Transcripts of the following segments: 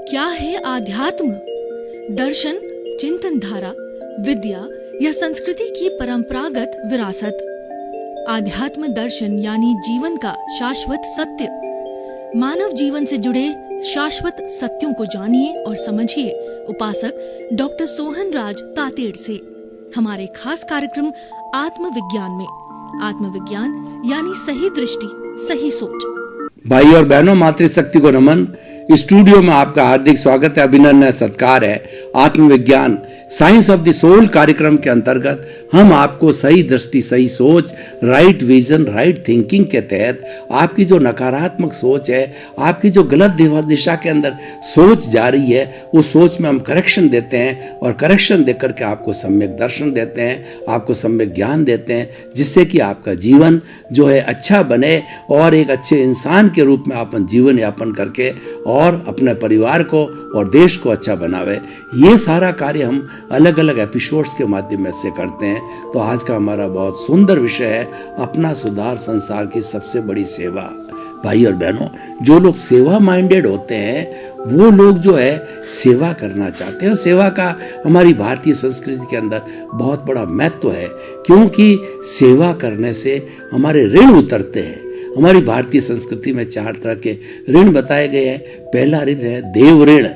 क्या है आध्यात्म? दर्शन, चिंतन धारा, विद्या या संस्कृति की परंपरागत विरासत। आध्यात्म दर्शन यानी जीवन का शाश्वत सत्य। मानव जीवन से जुड़े शाश्वत सत्यों को जानिए और समझिए उपासक डॉक्टर सोहन राज तातेड़ से हमारे खास कार्यक्रम आत्मविज्ञान में। आत्मविज्ञान यानी सही दृष्टि, सही सोच। भाई और बहनों, मातृशक्ति को नमन। स्टूडियो में आपका हार्दिक स्वागत है, अभिनंदन सत्कार है। आत्मविज्ञान साइंस ऑफ द सोल कार्यक्रम के अंतर्गत हम आपको सही दृष्टि, सही सोच, राइट विजन, राइट थिंकिंग के तहत आपकी जो नकारात्मक सोच है, आपकी जो गलत दिशा के अंदर सोच जा रही है, उस सोच में हम करेक्शन देते हैं और करेक्शन देकर के आपको सम्यक दर्शन देते हैं, आपको सम्यक ज्ञान देते हैं, जिससे कि आपका जीवन जो है अच्छा बने और एक अच्छे इंसान के रूप में अपन जीवन यापन करके और अपने परिवार को और देश को अच्छा बनावे। ये सारा कार्य हम अलग अलग एपिसोड्स के माध्यम से करते हैं। तो आज का हमारा बहुत सुंदर विषय है अपना सुधार, संसार की सबसे बड़ी सेवा। भाई और बहनों, जो लोग सेवा माइंडेड होते हैं वो लोग जो है सेवा करना चाहते हैं। सेवा का हमारी भारतीय संस्कृति के अंदर बहुत बड़ा महत्व है, क्योंकि सेवा करने से हमारे ऋण उतरते हैं। हमारी भारतीय संस्कृति में 4 तरह के ऋण बताए गए हैं। पहला ऋण है देव ऋण,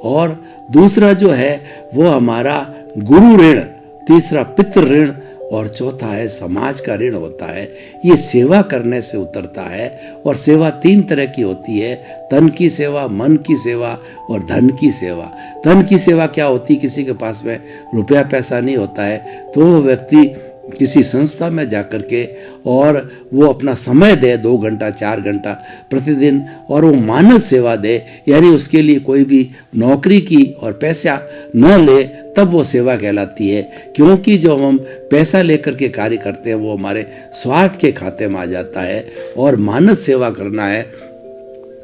और दूसरा जो है वो हमारा गुरु ऋण, तीसरा पितृ ऋण और चौथा है समाज का ऋण होता है। ये सेवा करने से उतरता है। और सेवा 3 तरह की होती है, तन की सेवा, मन की सेवा और धन की सेवा। धन की सेवा क्या होती है? किसी के पास में रुपया पैसा नहीं होता है तो वो व्यक्ति किसी संस्था में जाकर के और वो अपना समय दे 2 घंटा 4 घंटा प्रतिदिन, और वो मानव सेवा दे, यानी उसके लिए कोई भी नौकरी की और पैसा न ले, तब वो सेवा कहलाती है। क्योंकि जो हम पैसा लेकर के कार्य करते हैं वो हमारे स्वार्थ के खाते में आ जाता है, और मानव सेवा करना है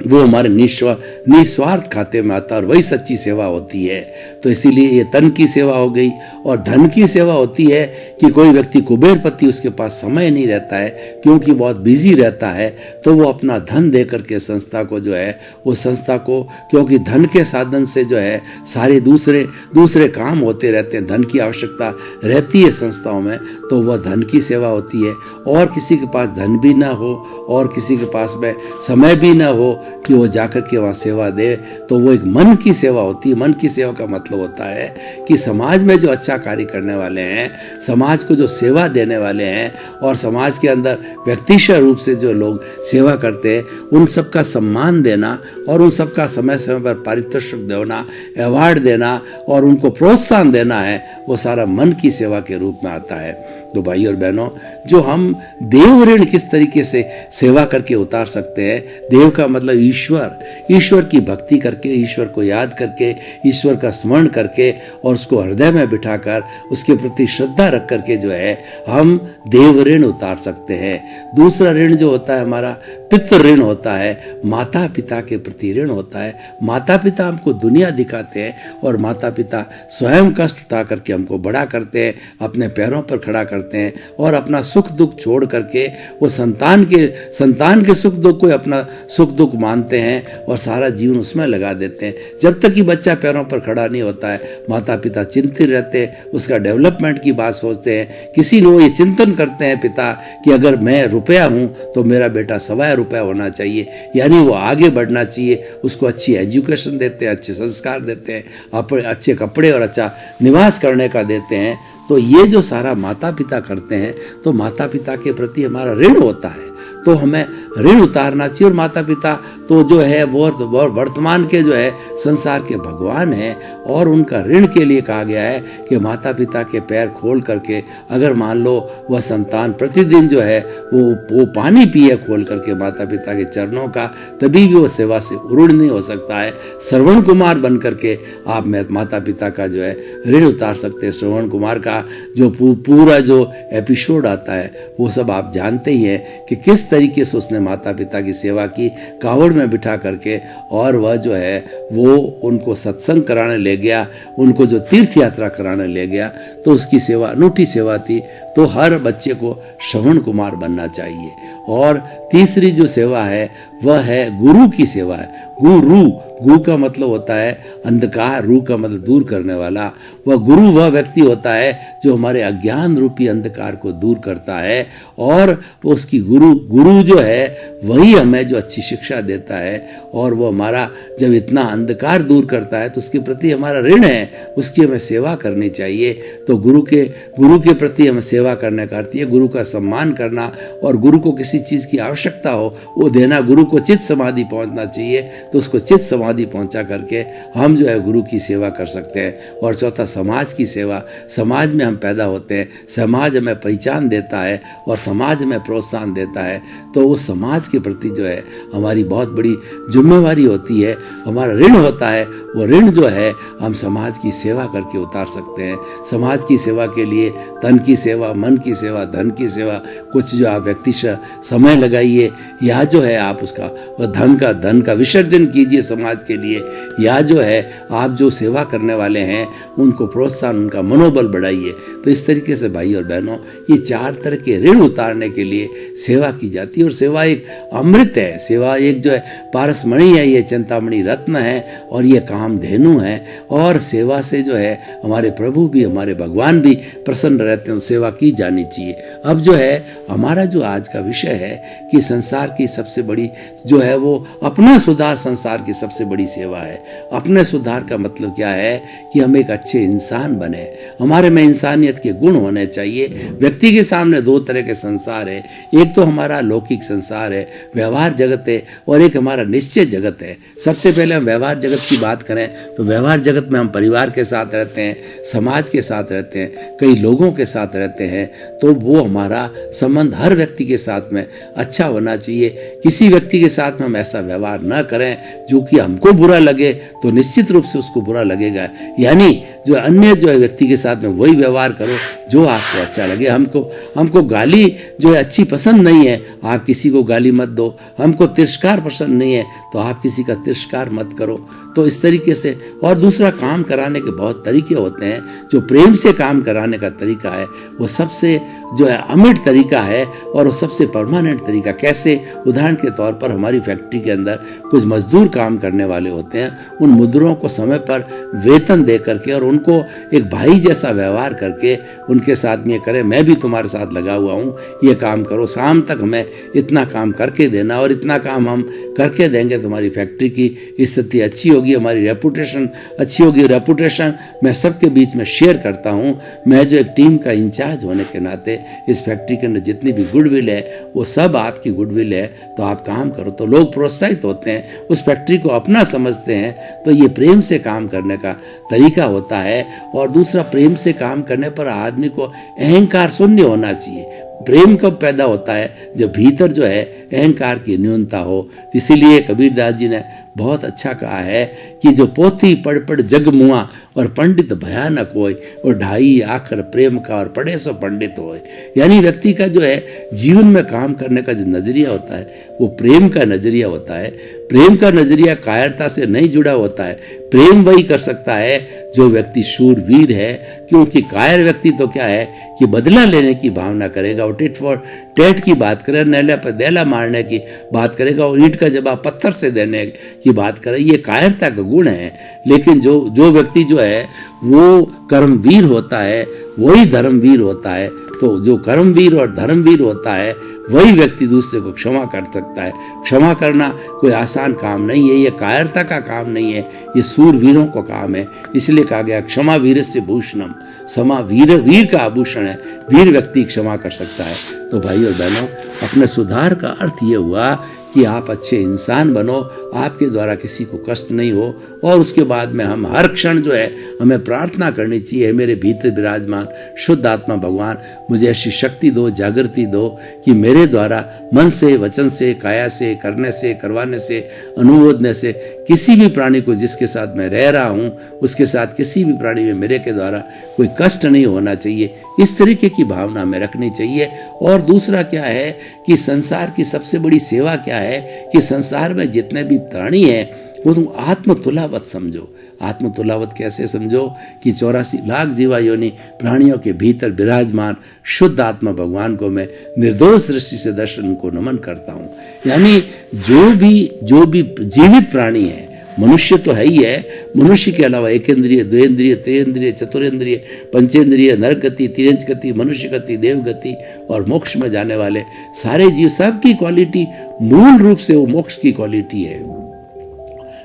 वो हमारे निस्वार्थ खाते में आता है, और वही सच्ची सेवा होती है। तो इसीलिए ये तन की सेवा हो गई। और धन की सेवा होती है कि कोई व्यक्ति कुबेरपति, उसके पास समय नहीं रहता है क्योंकि बहुत बिजी रहता है, तो वो अपना धन दे करके संस्था को जो है, वो संस्था को, क्योंकि धन के साधन से जो है सारे दूसरे काम होते रहते हैं, धन की आवश्यकता रहती है संस्थाओं में, तो वह धन की सेवा होती है। और किसी के पास धन भी ना हो और किसी के पास में समय भी ना हो कि वो जाकर के वहाँ सेवा दे, तो वो एक मन की सेवा होती है। मन की सेवा का मतलब होता है कि समाज में जो अच्छा कार्य करने वाले हैं, समाज को जो सेवा देने वाले हैं, और समाज के अंदर व्यक्तिशः रूप से जो लोग सेवा करते हैं, उन सबका सम्मान देना और उन सबका समय समय पर पारितोषिक देना, अवार्ड देना और उनको प्रोत्साहन देना है, वो सारा मन की सेवा के रूप में आता है। तो भाई और बहनों, जो हम देव ऋण किस तरीके से सेवा करके उतार सकते हैं, देव का मतलब ईश्वर की भक्ति करके, ईश्वर को याद करके, ईश्वर का स्मरण करके और उसको हृदय में बिठाकर उसके प्रति श्रद्धा रख करके जो है हम देव ऋण उतार सकते हैं। दूसरा ऋण जो होता है हमारा पितृ ऋण होता है, माता पिता के प्रति ऋण होता है। माता पिता हमको दुनिया दिखाते हैं और माता पिता स्वयं कष्ट उठा करके हमको बड़ा करते हैं, अपने पैरों पर खड़ा करते हैं और अपना सुख दुख छोड़ करके वो संतान के सुख दुख को अपना सुख दुख मानते हैं और सारा जीवन उसमें लगा देते हैं। जब तक कि बच्चा पैरों पर खड़ा नहीं होता है, माता पिता चिंतित रहते हैं, उसका डेवलपमेंट की बात सोचते हैं। किसी लोग ये चिंतन करते हैं पिता कि अगर मैं रुपया हूं तो मेरा बेटा ₹1.25 रुपया होना चाहिए, यानी वो आगे बढ़ना चाहिए। उसको अच्छी एजुकेशन देते हैं, अच्छे संस्कार देते हैं, अपने अच्छे कपड़े और अच्छा निवास करने का देते हैं। तो ये जो सारा माता पिता करते हैं, तो माता पिता के प्रति हमारा ऋण होता है, तो हमें ऋण उतारना चाहिए। और माता पिता तो जो है वो वर्तमान के जो है संसार के भगवान हैं, और उनका ऋण के लिए कहा गया है कि माता पिता के पैर खोल करके, अगर मान लो वह संतान प्रतिदिन जो है वो पानी पिए खोल करके माता पिता के चरणों का, तभी भी वो सेवा से ऋण नहीं हो सकता है। श्रवण कुमार बन करके आप माता पिता का जो है ऋण उतार सकते हैं। श्रवण कुमार का जो पूरा जो एपिसोड आता है वो सब आप जानते ही हैं कि किस तरीके से उसने माता पिता की सेवा की, कावड़ में बिठा करके, और वह जो है वो उनको सत्संग कराने ले गया, उनको जो तीर्थ यात्रा कराने ले गया, तो उसकी सेवा अनूठी सेवा थी। तो हर बच्चे को श्रवण कुमार बनना चाहिए। और तीसरी जो सेवा है वह है गुरु की सेवा है। गुरु, गु का मतलब होता है अंधकार, रू का मतलब दूर करने वाला। वह गुरु वह व्यक्ति होता है जो हमारे अज्ञान रूपी अंधकार को दूर करता है, और उसकी गुरु जो है वही हमें जो अच्छी शिक्षा देता है, और वो हमारा जब इतना अंधकार दूर करता है तो उसके प्रति हमारा ऋण है, उसकी हमें सेवा करनी चाहिए। तो गुरु के प्रति हमें सेवा करने का अर्थ है गुरु का सम्मान करना, और गुरु को किसी चीज़ की आवश्यकता हो वो देना। गुरु को चित्त समाधि पहुंचना चाहिए तो उसको चित्त समाधि पहुंचा करके हम जो है गुरु की सेवा कर सकते हैं। और चौथा, समाज की सेवा। समाज में हम पैदा होते हैं, समाज हमें पहचान देता है और समाज हमें प्रोत्साहन देता है, तो उस समाज के प्रति जो है हमारी बहुत बड़ी जिम्मेवारी होती है, हमारा ऋण होता है। वो ऋण जो है हम समाज की सेवा करके उतार सकते हैं। समाज की सेवा के लिए तन की सेवा, मन की सेवा, धन की सेवा, कुछ जो आप व्यक्ति समय लगाइए, या जो है आप उसका धन का विसर्जन कीजिए समाज के लिए, या जो है आप जो सेवा करने वाले हैं उनको प्रोत्साहन, उनका मनोबल बढ़ाइए। तो इस तरीके से भाई और बहनों, ये 4 तरह के ऋण उतारने के लिए सेवा की जाती है। और सेवा एक अमृत है, सेवा एक जो है पारसमणि है, ये चिंतामणि रत्न है, और ये कामधेनु है। और सेवा से जो है हमारे प्रभु भी, हमारे भगवान भी प्रसन्न रहते हैं, सेवा की जानी चाहिए। अब जो है हमारा जो आज का विषय है कि संसार की सबसे बड़ी जो है वो अपना सुधार, संसार की सबसे बड़ी सेवा है। अपने सुधार का मतलब क्या है कि हम एक अच्छे इंसान बने, हमारे में इंसानियत के गुण होने चाहिए। व्यक्ति के सामने 2 तरह के संसार है, एक तो हमारा लौकिक संसार है, व्यवहार जगत है, और एक हमारा निश्चित जगत है। सबसे पहले हम व्यवहार जगत की बात करें तो व्यवहार जगत में हम परिवार के साथ रहते हैं, समाज के साथ रहते हैं, कई लोगों के साथ रहते हैं, तो वो हमारा संबंध हर व्यक्ति के साथ में अच्छा होना चाहिए। किसी व्यक्ति के साथ में हम ऐसा व्यवहार न करें जो कि हमको बुरा लगे, तो निश्चित रूप से उसको बुरा लगेगा। यानी जो अन्य जो है व्यक्ति के साथ में वही व्यवहार करो जो आपको अच्छा लगे। हमको गाली जो है अच्छी पसंद नहीं है, आप किसी को गाली मत दो। हमको तिरस्कार पसंद नहीं है तो आप किसी का तिरस्कार मत करो। तो इस तरीके से, और दूसरा, काम कराने के बहुत तरीके होते हैं। जो प्रेम से काम कराने का तरीका है वो सबसे जो है अमिट तरीका है, और वो सबसे परमानेंट तरीका। कैसे? उदाहरण के तौर पर हमारी फैक्ट्री के अंदर कुछ मजदूर काम करने वाले होते हैं, उन मजदूरों को समय पर वेतन दे करके और उनको एक भाई जैसा व्यवहार करके उनके साथ में करें, मैं भी तुम्हारे साथ लगा हुआ हूँ, ये काम करो, शाम तक हमें इतना काम करके देना, और इतना काम हम करके देंगे तुम्हारी फैक्ट्री की स्थिति अच्छी होगी, हमारी रेपुटेशन अच्छी होगी। रेपुटेशन मैं सबके बीच में शेयर करता हूँ। मैं जो एक टीम का इंचार्ज होने के नाते इस फैक्ट्री के अंदर जितनी भी गुडविल है वो सब आपकी गुडविल है, तो आप काम करो, तो लोग प्रोत्साहित होते हैं, उस फैक्ट्री को अपना समझते हैं। तो ये प्रेम से काम करने का तरीका होता है। और दूसरा, प्रेम से काम करने पर आदमी को अहंकार शून्य होना चाहिए। प्रेम कब पैदा होता है? जब भीतर जो है अहंकार की न्यूनता हो। इसीलिए कबीरदास जी ने बहुत अच्छा कहा है कि जो पोथी पढ़ पढ़ जग मुआ और पंडित भयानक होय, और ढाई आखर प्रेम का और पढ़े सो पंडित होय। यानी व्यक्ति का जो है जीवन में काम करने का जो नजरिया होता है वो प्रेम का नजरिया होता है। प्रेम का नजरिया कायरता से नहीं जुड़ा होता है। प्रेम वही कर सकता है जो व्यक्ति शूरवीर है, क्योंकि कायर व्यक्ति तो क्या है कि बदला लेने की भावना करेगा, और टिट फॉर टेट की बात करे, नेले पर देला मारने की बात करेगा, और ईंट का जवाब पत्थर से देने की बात करे। ये कायरता का गुण है। लेकिन जो व्यक्ति जो है वो कर्मवीर होता है वही धर्मवीर होता है। तो जो कर्मवीर और धर्मवीर होता है वही व्यक्ति दूसरे को क्षमा कर सकता है। क्षमा करना कोई आसान काम नहीं है, ये कायरता का काम नहीं है, ये सूरवीरों का काम है। इसलिए कहा गया क्षमा वीरस्य भूषणम, क्षमा वीर का आभूषण है। वीर व्यक्ति क्षमा कर सकता है। तो भाई और बहनों, अपने सुधार का अर्थ ये हुआ कि आप अच्छे इंसान बनो, आपके द्वारा किसी को कष्ट नहीं हो, और उसके बाद में हम हर क्षण जो है हमें प्रार्थना करनी चाहिए, मेरे भीतर विराजमान शुद्ध आत्मा भगवान मुझे ऐसी शक्ति दो, जागृति दो कि मेरे द्वारा मन से, वचन से, काया से, करने से, करवाने से, अनुमोदने से किसी भी प्राणी को जिसके साथ मैं रह रहा हूँ उसके साथ किसी भी प्राणी में मेरे के द्वारा कोई कष्ट नहीं होना चाहिए। इस तरीके की भावना में रखनी चाहिए। और दूसरा क्या है कि संसार की सबसे बड़ी सेवा क्या है कि संसार में जितने भी प्राणी हैं वो तुम आत्म तुलावत समझो। आत्म तुलावत कैसे समझो कि 84 लाख जीवा योनि प्राणियों के भीतर विराजमान शुद्ध आत्मा भगवान को मैं निर्दोष दृष्टि से दर्शन को नमन करता हूँ। यानी जो भी जीवित प्राणी है, मनुष्य तो है ही है, मनुष्य के अलावा एक इंद्रिय, दो इंद्रिय, त्रिंद्रिय, चतुरेंद्रिय, पंचेंद्रिय, नरक गति, तिरंज गति, मनुष्य गति, देव गति और मोक्ष में जाने वाले सारे जीव, सबकी क्वालिटी मूल रूप से वो मोक्ष की क्वालिटी है।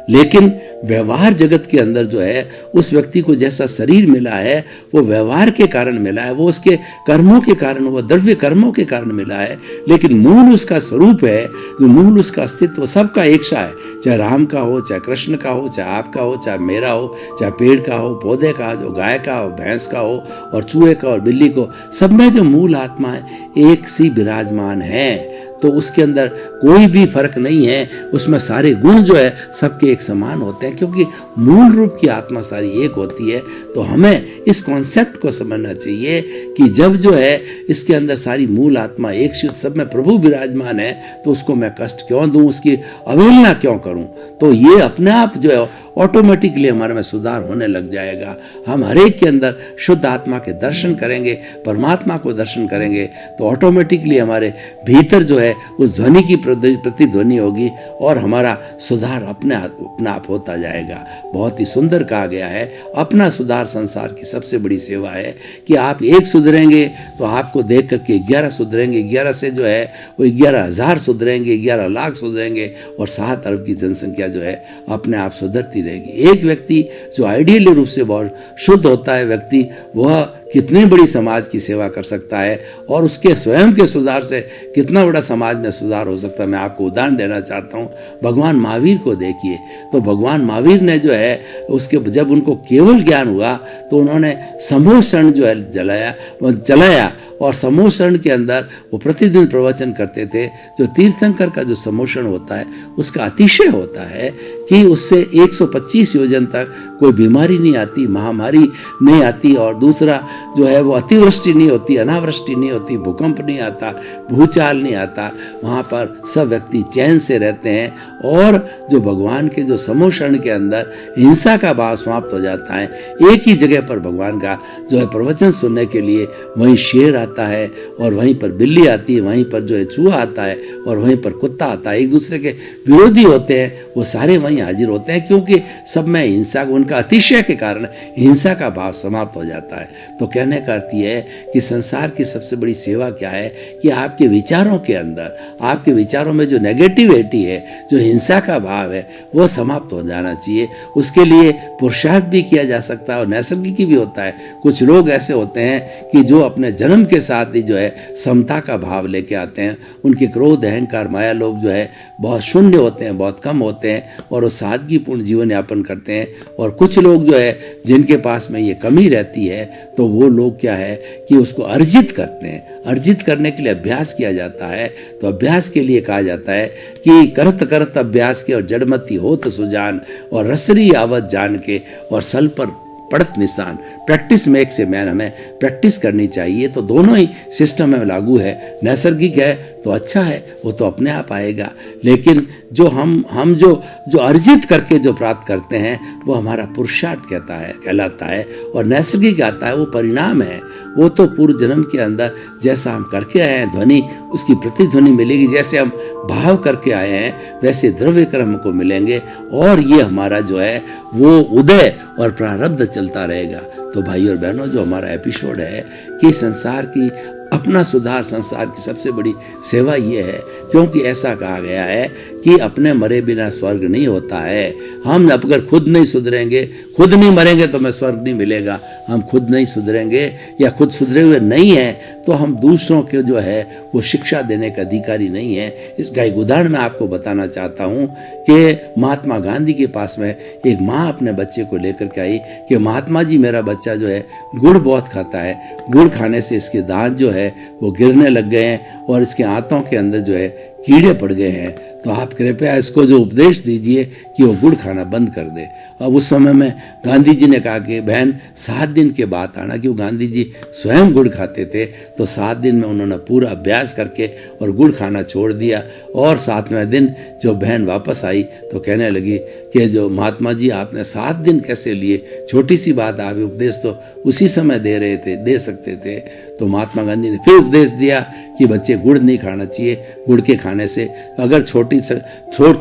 लेकिन व्यवहार जगत के अंदर जो है, उस व्यक्ति को जैसा शरीर मिला है वो व्यवहार के कारण मिला है, वो उसके कर्मों के कारण, वो द्रव्य कर्मों के कारण मिला है। लेकिन मूल उसका स्वरूप है, जो मूल उसका अस्तित्व सबका एक सा है, चाहे राम का हो, चाहे कृष्ण का हो, चाहे आपका हो, चाहे मेरा हो, चाहे पेड़ का हो, पौधे का हो, गाय का हो, भैंस का हो और चूहे का और बिल्ली को, सब में जो मूल आत्मा है एक सी विराजमान है। तो उसके अंदर कोई भी फर्क नहीं है, उसमें सारे गुण जो है सबके एक समान होते हैं, क्योंकि मूल रूप की आत्मा सारी एक होती है। तो हमें इस कॉन्सेप्ट को समझना चाहिए कि जब जो है इसके अंदर सारी मूल आत्मा एक शुद्ध, सब में प्रभु विराजमान है, तो उसको मैं कष्ट क्यों दूं, उसकी अवहेलना क्यों करूं। तो ये अपने आप जो है ऑटोमेटिकली हमारे में सुधार होने लग जाएगा। हम हर एक के अंदर शुद्ध आत्मा के दर्शन करेंगे, परमात्मा को दर्शन करेंगे, तो ऑटोमेटिकली हमारे भीतर जो है उस ध्वनि की प्रतिध्वनि होगी और हमारा सुधार अपने आप होता जाएगा। बहुत ही सुंदर कहा गया है, अपना सुधार संसार की सबसे बड़ी सेवा है कि आप एक सुधरेंगे तो आपको देख करके 11 सुधरेंगे, 11 से जो है वो 11,000 सुधरेंगे, 11 लाख सुधरेंगे और 7 अरब की जनसंख्या जो है अपने आप सुधरती रहेगी। एक व्यक्ति जो आइडियली रूप से बहुत शुद्ध होता है व्यक्ति, वह कितनी बड़ी समाज की सेवा कर सकता है और उसके स्वयं के सुधार से कितना बड़ा समाज में सुधार हो सकता है। मैं आपको उदाहरण देना चाहता हूँ, भगवान महावीर को देखिए। तो भगवान महावीर ने जो है उसके जब उनको केवल ज्ञान हुआ तो उन्होंने समूह शरण जो है चलाया और समूह शरण के अंदर वो प्रतिदिन प्रवचन करते थे। जो तीर्थंकर का जो समोषण होता है उसका अतिशय होता है कि उससे 125 योजन तक कोई बीमारी नहीं आती, महामारी नहीं आती, और दूसरा जो है वो अतिवृष्टि नहीं होती, अनावृष्टि नहीं होती, भूकंप नहीं आता, भूचाल नहीं आता। वहाँ पर सब व्यक्ति चैन से रहते हैं और जो भगवान के जो समोषण के अंदर हिंसा का भाव समाप्त हो जाता है। एक ही जगह पर भगवान का जो है प्रवचन सुनने के लिए वहीं शेर आता है और वहीं पर बिल्ली आती है, वहीं पर जो है चूहा आता है और वहीं पर कुत्ता आता है। एक दूसरे के विरोधी होते हैं, वो सारे वहीं हाजिर होते हैं, क्योंकि सब में हिंसा, उनका अतिशय के कारण हिंसा का भाव समाप्त हो जाता है। तो कहने का अर्थ यह है कि संसार की सबसे बड़ी सेवा क्या है कि आपके विचारों के अंदर, आपके विचारों में जो नेगेटिविटी है, जो हिंसा का भाव है, वो समाप्त हो जाना चाहिए। उसके लिए पुरुषार्थ भी किया जा सकता है और नैसर्गिक भी होता है। कुछ लोग ऐसे होते हैं कि जो अपने जन्म के साथ ही जो है समता का भाव लेके आते हैं। उनके क्रोध, अहंकार, माया लोग जो है बहुत शून्य होते हैं, बहुत कम होते हैं और वो सादगीपूर्ण जीवन यापन करते हैं। और कुछ लोग जो है जिनके पास में ये कमी रहती है, तो वो लोग क्या है कि उसको अर्जित करते हैं। अर्जित करने के लिए अभ्यास किया जाता है। तो अभ्यास के लिए कहा जाता है कि करत करत अभ्यास के और जड़मती होत सुजान और रसरी आवत जान के और सल पर पड़त निशान। प्रैक्टिस मेक से मैन, हमें प्रैक्टिस करनी चाहिए। तो दोनों ही सिस्टम में लागू है। नैसर्गिक है तो अच्छा है, वो तो अपने आप आएगा। लेकिन जो हम जो अर्जित करके जो प्राप्त करते हैं वो हमारा पुरुषार्थ कहलाता है। और नैसर्गिक आता है, वो परिणाम है। वो तो पूर्व जन्म के अंदर जैसा हम करके आए हैं, ध्वनि उसकी प्रतिध्वनि मिलेगी। जैसे हम भाव करके आए हैं वैसे द्रव्य कर्म को मिलेंगे और ये हमारा जो है वो उदय और प्रारब्ध चलता रहेगा। तो भाई और बहनों, जो हमारा एपिसोड है कि संसार की अपना सुधार, संसार की सबसे बड़ी सेवा ये है, क्योंकि ऐसा कहा गया है कि अपने मरे बिना स्वर्ग नहीं होता है। हम अगर खुद नहीं सुधरेंगे, खुद नहीं मरेंगे तो हमें स्वर्ग नहीं मिलेगा। हम खुद नहीं सुधरेंगे या खुद सुधरे हुए नहीं हैं तो हम दूसरों के जो है वो शिक्षा देने का अधिकारी नहीं है। इसका एक उदाहरण मैं आपको बताना चाहता हूँ कि महात्मा गांधी के पास में एक माँ अपने बच्चे को लेकर के आई कि महात्मा जी, मेरा बच्चा जो है गुड़ बहुत खाता है, गुड़ खाने से इसके दांत जो है वो गिरने लग गए हैं और इसके आंतों के अंदर जो है कीड़े पड़ गए हैं। तो आप कृपया इसको जो उपदेश दीजिए कि वो गुड़ खाना बंद कर दे। अब उस समय में गांधी जी ने कहा कि बहन 7 दिन के बाद आना, क्यों गांधी जी स्वयं गुड़ खाते थे। तो 7 दिन में उन्होंने पूरा अभ्यास करके और गुड़ खाना छोड़ दिया। और 7वें दिन जब बहन वापस आई तो कहने लगी कि जो महात्मा जी आपने 7 दिन कैसे लिए, छोटी सी बात, आप उपदेश तो उसी समय दे सकते थे। तो महात्मा गांधी ने फिर उपदेश दिया कि बच्चे गुड़ नहीं खाना चाहिए, गुड़ के खाने से अगर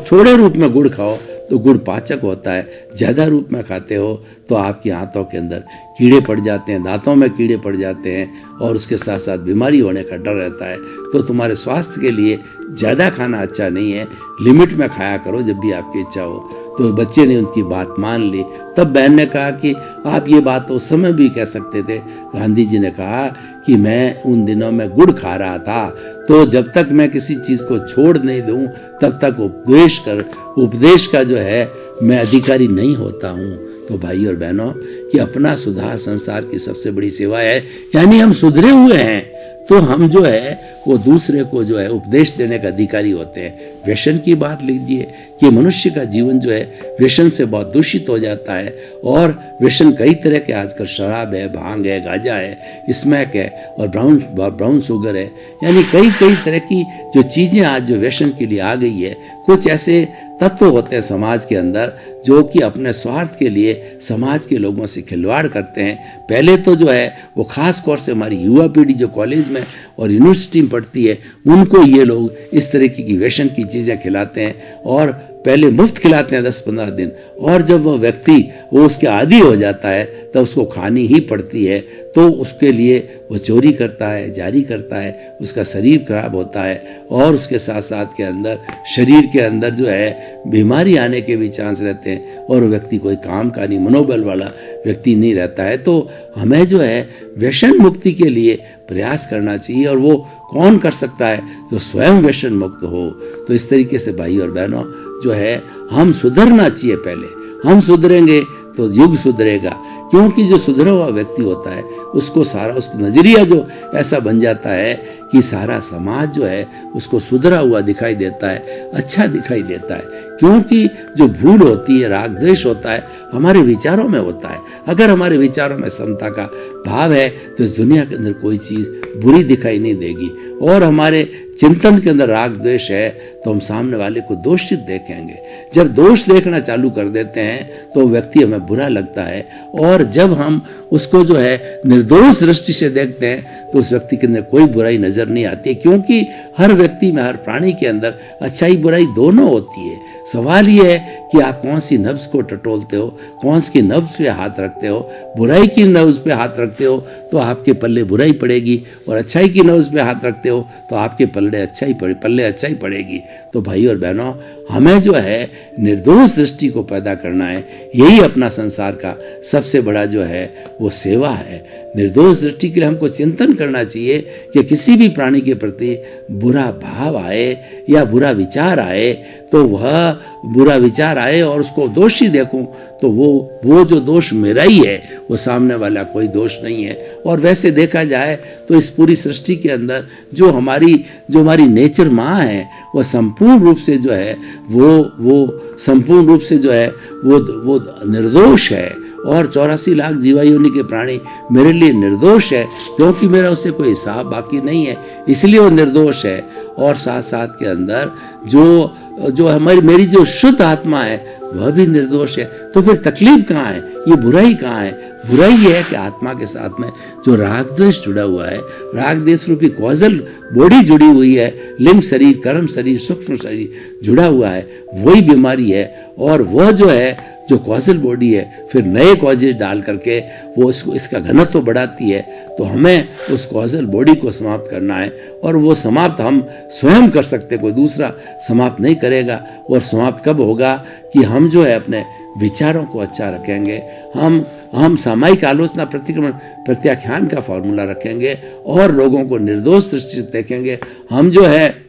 थोड़े रूप में गुड़ खाओ तो गुड़ पाचक होता है, ज़्यादा रूप में खाते हो तो आपकी आंतों के अंदर कीड़े पड़ जाते हैं, दांतों में कीड़े पड़ जाते हैं और उसके साथ साथ बीमारी होने का डर रहता है। तो तुम्हारे स्वास्थ्य के लिए ज़्यादा खाना अच्छा नहीं है, लिमिट में खाया करो जब भी आपकी इच्छा हो। तो बच्चे ने उनकी बात मान ली। तब बहन ने कहा कि आप ये बात तो उस समय भी कह सकते थे। गांधी जी ने कहा कि मैं उन दिनों में गुड़ खा रहा था, तो जब तक मैं किसी चीज़ को छोड़ नहीं दूं तब तक उपदेश का जो है मैं अधिकारी नहीं होता हूँ। तो भाई और बहनों, कि अपना सुधार संसार की सबसे बड़ी सेवा है। यानी हम सुधरे हुए हैं तो हम जो है वो दूसरे को जो है उपदेश देने का अधिकारी होते हैं। व्यसन की बात लीजिए कि मनुष्य का जीवन जो है व्यसन से बहुत दूषित हो जाता है। और व्यसन कई तरह के, आजकल शराब है, भांग है, गांजा है, स्मैक है और ब्राउन शुगर है। यानी कई तरह की जो चीज़ें आज जो व्यसन के लिए आ गई है। कुछ ऐसे तत्व होते हैं समाज के अंदर जो कि अपने स्वार्थ के लिए समाज के लोगों से खिलवाड़ करते हैं। पहले तो जो है वो खास तौर से हमारी युवा पीढ़ी जो कॉलेज में और यूनिवर्सिटी में पढ़ती है, उनको ये लोग इस तरीके की व्यसन की चीज़ें खिलाते हैं और पहले मुफ्त खिलाते हैं 10-15 दिन, और जब वो व्यक्ति वो उसके आदी हो जाता है तब उसको खानी ही पड़ती है। तो उसके लिए वो चोरी करता है, जारी करता है, उसका शरीर खराब होता है और उसके साथ साथ के अंदर शरीर के अंदर जो है बीमारी आने के भी चांस रहते हैं और वो व्यक्ति कोई काम का नहीं, मनोबल वाला व्यक्ति नहीं रहता है। तो हमें जो है व्यसन मुक्ति के लिए प्रयास करना चाहिए। और वो कौन कर सकता है? जो स्वयं व्यसन मुक्त हो। तो इस तरीके से भाई और बहनों जो है हम सुधरना चाहिए। पहले हम सुधरेंगे तो युग सुधरेगा, क्योंकि जो सुधरा हुआ व्यक्ति होता है उसको सारा, उसका नजरिया जो ऐसा बन जाता है कि सारा समाज जो है उसको सुधरा हुआ दिखाई देता है, अच्छा दिखाई देता है। क्योंकि जो भूल होती है, राग द्वेष होता है, हमारे विचारों में होता है। अगर हमारे विचारों में समता का भाव है तो इस दुनिया के अंदर कोई चीज़ बुरी दिखाई नहीं देगी। और हमारे चिंतन के अंदर राग द्वेष है तो हम सामने वाले को दोषित देखेंगे। जब दोष देखना चालू कर देते हैं तो व्यक्ति हमें बुरा लगता है। और जब हम उसको जो है निर्दोष दृष्टि से देखते हैं तो उस व्यक्ति के अंदर कोई बुराई नजर नहीं आती, क्योंकि हर व्यक्ति में, हर प्राणी के अंदर अच्छाई बुराई दोनों होती है। सवाल ये है कि आप कौन सी नब्ज को टटोलते हो, कौन सी नब्ज पे हाथ रखते हो। बुराई की नब्ज पे हाथ रखते हो तो आपके पल्ले बुराई पड़ेगी, और अच्छाई की नब्ज पे हाथ रखते हो तो आपके पल्ले अच्छाई पड़ेगी। तो भाई और बहनों, हमें जो है निर्दोष दृष्टि को पैदा करना है। यही अपना संसार का सबसे बड़ा जो है वो सेवा है। निर्दोष दृष्टि के लिए हमको चिंतन करना चाहिए कि किसी भी प्राणी के प्रति बुरा भाव आए या बुरा विचार आए तो वह बुरा विचार आए और उसको दोषी देखूं तो वो जो दोष मेरा ही है, वो सामने वाला कोई दोष नहीं है। और वैसे देखा जाए तो इस पूरी सृष्टि के अंदर जो हमारी नेचर माँ है वो संपूर्ण रूप से जो है वो संपूर्ण रूप से जो है वो निर्दोष है। और 84 लाख जीवा योनि के प्राणी मेरे लिए निर्दोष है, क्योंकि मेरा उससे कोई हिसाब बाकी नहीं है, इसलिए वो निर्दोष है। और साथ साथ के अंदर जो मेरी जो शुद्ध आत्मा है वह भी निर्दोष है। तो फिर तकलीफ कहाँ है? ये बुराई कहाँ है? बुराई ये है कि आत्मा के साथ में जो राग द्वेष जुड़ा हुआ है, राग द्वेष रूपी कॉजल बॉडी जुड़ी हुई है, लिंग शरीर, कर्म शरीर, सूक्ष्म शरीर जुड़ा हुआ है, वही बीमारी है। और वह जो है जो कॉजल बॉडी है फिर नए कॉजेज डाल करके वो इसका घनत्व तो बढ़ाती है। तो हमें उस कॉजल बॉडी को समाप्त करना है, और वो समाप्त हम स्वयं कर सकते, कोई दूसरा समाप्त नहीं करेगा। और समाप्त कब होगा? कि हम जो है अपने विचारों को अच्छा रखेंगे, हम सामायिक आलोचना, प्रतिक्रमण, प्रत्याख्यान का फॉर्मूला रखेंगे और लोगों को निर्दोष दृष्टि से देखेंगे। हम जो है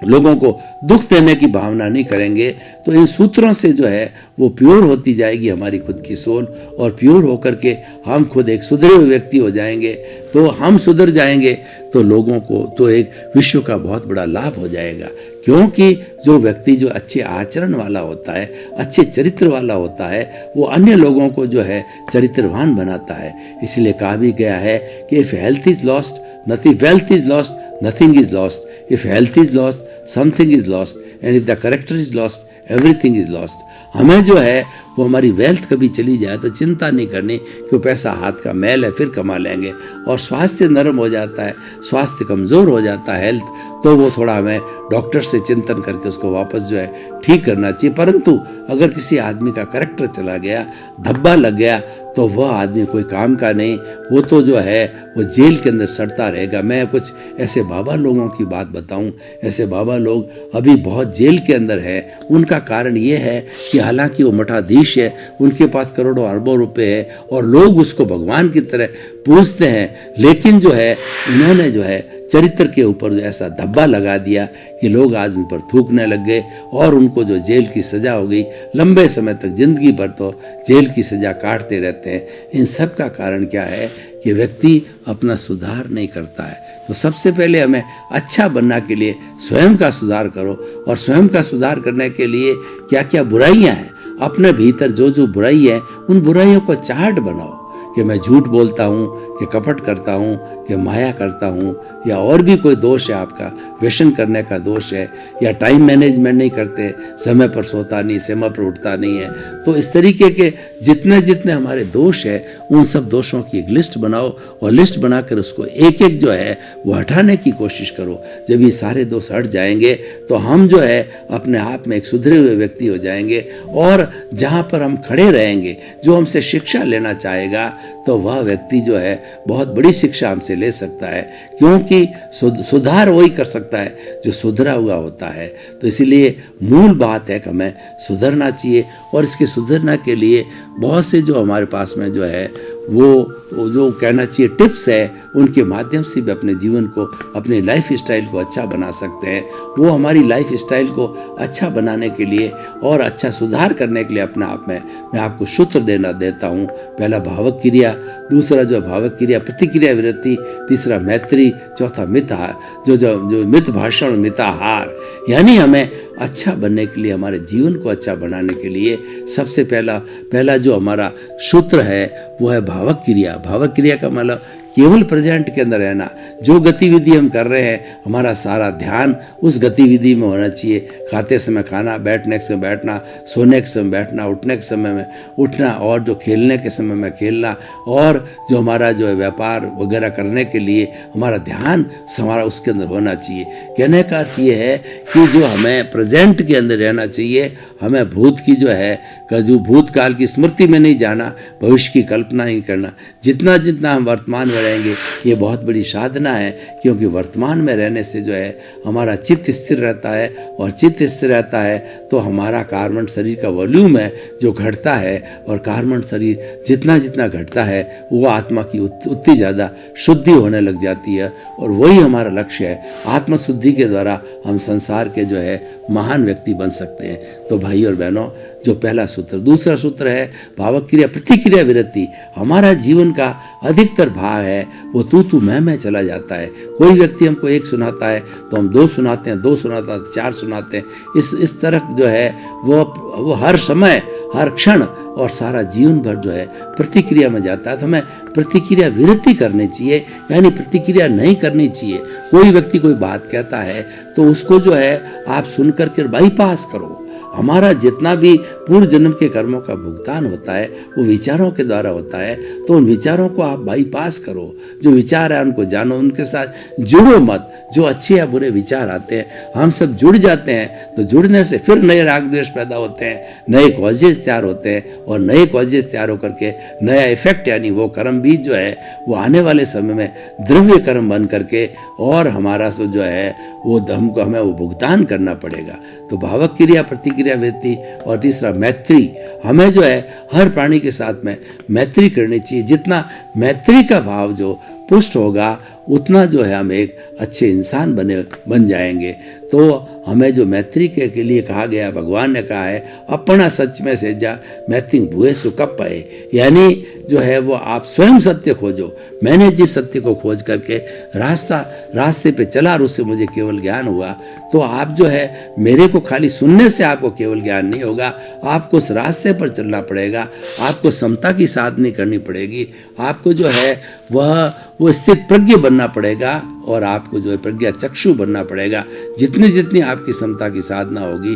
लोगों को दुख देने की भावना नहीं करेंगे। तो इन सूत्रों से जो है वो प्योर होती जाएगी हमारी खुद की सोल, और प्योर होकर के हम खुद एक सुधरे हुए व्यक्ति हो जाएंगे। तो हम सुधर जाएंगे तो लोगों को तो एक विश्व का बहुत बड़ा लाभ हो जाएगा। क्योंकि जो व्यक्ति जो अच्छे आचरण वाला होता है, अच्छे चरित्र वाला होता है, वो अन्य लोगों को जो है चरित्रवान बनाता है। इसलिए कहा भी गया है कि if health is lost nothing, wealth is lost nothing is lost, if health is lost something is lost, and if the character is lost everything is lost. हमें जो है वो हमारी वेल्थ कभी चली जाए तो चिंता नहीं करनी कि वो पैसा हाथ का मैल है, फिर कमा लेंगे। और स्वास्थ्य नरम हो जाता है, स्वास्थ्य कमज़ोर हो जाता है हेल्थ, तो वो थोड़ा हमें डॉक्टर से चिंतन करके उसको वापस जो है ठीक करना चाहिए। परंतु अगर किसी आदमी का करैक्टर चला गया, धब्बा लग गया, तो वह आदमी कोई काम का नहीं, वो तो जो है वो जेल के अंदर सड़ता रहेगा। मैं कुछ ऐसे बाबा लोगों की बात बताऊं, ऐसे बाबा लोग अभी बहुत जेल के अंदर है। उनका कारण ये है कि हालांकि वो मठाधीश है, उनके पास करोड़ों अरबों रुपए है और लोग उसको भगवान की तरह पूजते हैं, लेकिन जो है उन्होंने जो है चरित्र के ऊपर जो ऐसा धब्बा लगा दिया कि लोग आज उन पर थूकने लग गए और उनको जो जेल की सजा हो गई, लंबे समय तक जिंदगी भर तो जेल की सजा काटते रहते हैं। इन सब का कारण क्या है कि व्यक्ति अपना सुधार नहीं करता है। तो सबसे पहले हमें अच्छा बनने के लिए स्वयं का सुधार करो, और स्वयं का सुधार करने के लिए क्या क्या बुराइयां हैं, अपने भीतर जो जो बुराई है उन बुराइयों को चार्ट बनाओ कि मैं झूठ बोलता हूँ, कि कपट करता हूँ, कि माया करता हूँ, या और भी कोई दोष है आपका, व्यसन करने का दोष है, या टाइम मैनेजमेंट नहीं करते, समय पर सोता नहीं, समय पर उठता नहीं है। तो इस तरीके के जितने जितने हमारे दोष है, उन सब दोषों की एक लिस्ट बनाओ और लिस्ट बनाकर उसको एक एक जो है वो हटाने की कोशिश करो। जब ये सारे दोष हट जाएंगे तो हम जो है अपने आप में एक सुधरे हुए व्यक्ति हो जाएंगे, और जहाँ पर हम खड़े रहेंगे, जो हमसे शिक्षा लेना चाहेगा, तो वह व्यक्ति जो है बहुत बड़ी शिक्षा हमसे ले सकता है, क्योंकि सुधार वही कर सकता है जो सुधरा हुआ होता है। तो इसीलिए मूल बात है कि हमें सुधरना चाहिए, और इसके सुधरने के लिए बहुत से जो हमारे पास में जो है वो जो कहना चाहिए टिप्स है, उनके माध्यम से भी अपने जीवन को, अपने लाइफ स्टाइल को अच्छा बना सकते हैं। वो हमारी लाइफ स्टाइल को अच्छा बनाने के लिए और अच्छा सुधार करने के लिए अपने आप में मैं आपको सूत्र देता हूँ। पहला भावक क्रिया, दूसरा जो भावक क्रिया प्रतिक्रिया विरति, तीसरा मैत्री, चौथा मितहार, जो मित भाषण मिताहार। यानी हमें अच्छा बनने के लिए, हमारे जीवन को अच्छा बनाने के लिए सबसे पहला जो हमारा सूत्र है वो है भावक क्रिया। भावक क्रिया का मतलब केवल प्रेजेंट के अंदर रहना। जो गतिविधि हम कर रहे हैं, हमारा सारा ध्यान उस गतिविधि में होना चाहिए। खाते समय खाना, बैठने के समय बैठना, सोने के समय बैठना, उठने के समय में उठना, और जो खेलने के समय में खेलना, और जो हमारा जो है व्यापार वगैरह करने के लिए हमारा ध्यान हमारा उसके अंदर होना चाहिए। कहने का अर्थ ये है कि जो हमें प्रेजेंट के अंदर रहना चाहिए, हमें भूत की जो है जो भूतकाल की स्मृति में नहीं जाना, भविष्य की कल्पना नहीं करना। जितना जितना हम वर्तमान में रहेंगे, ये बहुत बड़ी साधना है, क्योंकि वर्तमान में रहने से जो है हमारा चित्त स्थिर रहता है, और चित्त स्थिर रहता है तो हमारा कार्बन शरीर का वॉल्यूम है जो घटता है, और कार्बन शरीर जितना जितना घटता है वो आत्मा की उतनी ज़्यादा शुद्धि होने लग जाती है, और वही हमारा लक्ष्य है। आत्मशुद्धि के द्वारा हम संसार के जो है महान व्यक्ति बन सकते हैं। तो भाई और बहनों, जो पहला सूत्र, दूसरा सूत्र है भावक क्रिया प्रतिक्रिया विरति। हमारा जीवन का अधिकतर भाग है वो तू मैं चला जाता है। कोई व्यक्ति हमको एक सुनाता है तो हम दो सुनाते हैं, दो सुनाता है तो चार सुनाते हैं। इस तरह जो है वो हर समय, हर क्षण और सारा जीवन भर जो है प्रतिक्रिया में जाता है। तो हमें प्रतिक्रिया विरति करनी चाहिए, यानी प्रतिक्रिया नहीं करनी चाहिए। कोई व्यक्ति कोई बात कहता है तो उसको जो है आप सुनकर के बाईपास करो। हमारा जितना भी पूर्व जन्म के कर्मों का भुगतान होता है वो विचारों के द्वारा होता है, तो उन विचारों को आप बाईपास करो। जो विचार है उनको जानो, उनके साथ जुड़ो मत। जो अच्छे या बुरे विचार आते हैं, हम सब जुड़ जाते हैं, तो जुड़ने से फिर नए राग द्वेष पैदा होते हैं, नए कॉजेज तैयार होते हैं, और नए कॉजेज तैयार होकर के नया इफेक्ट, यानी वो कर्म बीज जो है वो आने वाले समय में द्रव्य कर्म बन करके, और हमारा सो जो है वो हमें वो भुगतान करना पड़ेगा। तो भावक क्रिया प्रतिक्रिया वृत्ति, और तीसरा मैत्री। हमें जो है हर प्राणी के साथ में मैत्री करनी चाहिए। जितना मैत्री का भाव जो पुष्ट होगा, उतना जो है हम एक अच्छे इंसान बन जाएंगे। तो हमें जो मैत्री के लिए कहा गया, भगवान ने कहा है अपना सच में से जा मैत्री भुए सु कप पाए, यानी जो है वो आप स्वयं सत्य खोजो। मैंने जिस सत्य को खोज करके रास्ते पे चला और उससे मुझे केवल ज्ञान हुआ, तो आप जो है मेरे को खाली सुनने से आपको केवल ज्ञान नहीं होगा, आपको उस रास्ते पर चलना पड़ेगा, आपको समता की साधना करनी पड़ेगी, आपको जो है वो स्थित प्रज्ञ बनना पड़ेगा और आपको जो है प्रज्ञा चक्षु बनना पड़ेगा। जितनी आपकी समता की साधना होगी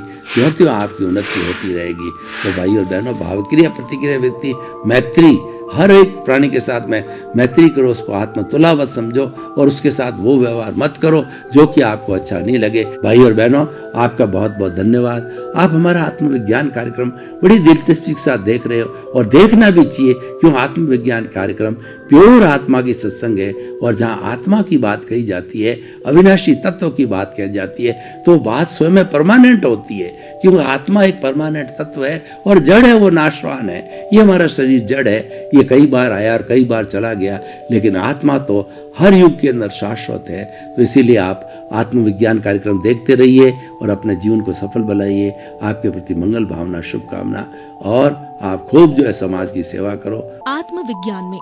त्यों आपकी उन्नति होती रहेगी। तो भाई और बहनों, भावक्रिया प्रतिक्रिया व्यक्ति मैत्री, हर एक प्राणी के साथ में मैत्री करो, उसको आत्मतुलावत समझो और उसके साथ वो व्यवहार मत करो जो कि आपको अच्छा नहीं लगे। भाई और बहनों, आपका बहुत बहुत धन्यवाद। आप हमारा आत्मविज्ञान कार्यक्रम बड़ी दिलचस्पी के साथ देख रहे हो और देखना भी चाहिए, क्यों आत्मविज्ञान कार्यक्रम प्योर आत्मा की सत्संग है और जहाँ आत्मा की बात कही जाती है, अविनाशी तत्व की बात कही जाती है, तो बात स्वयं में परमानेंट होती है, क्योंकि आत्मा एक परमानेंट तत्व है और जड़ है, वो नाशवान है। ये हमारा शरीर जड़ है, ये कई बार आया और कई बार चला गया, लेकिन आत्मा तो हर युग के अंदर शाश्वत है। तो इसीलिए आप आत्मविज्ञान कार्यक्रम देखते रहिए और अपने जीवन को सफल बनाइए। आपके प्रति मंगल भावना, शुभकामना, और आप खूब जो है समाज की सेवा करो। आत्मविज्ञान में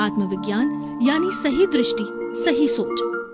आत्मविज्ञान यानी सही दृष्टि, सही सोच।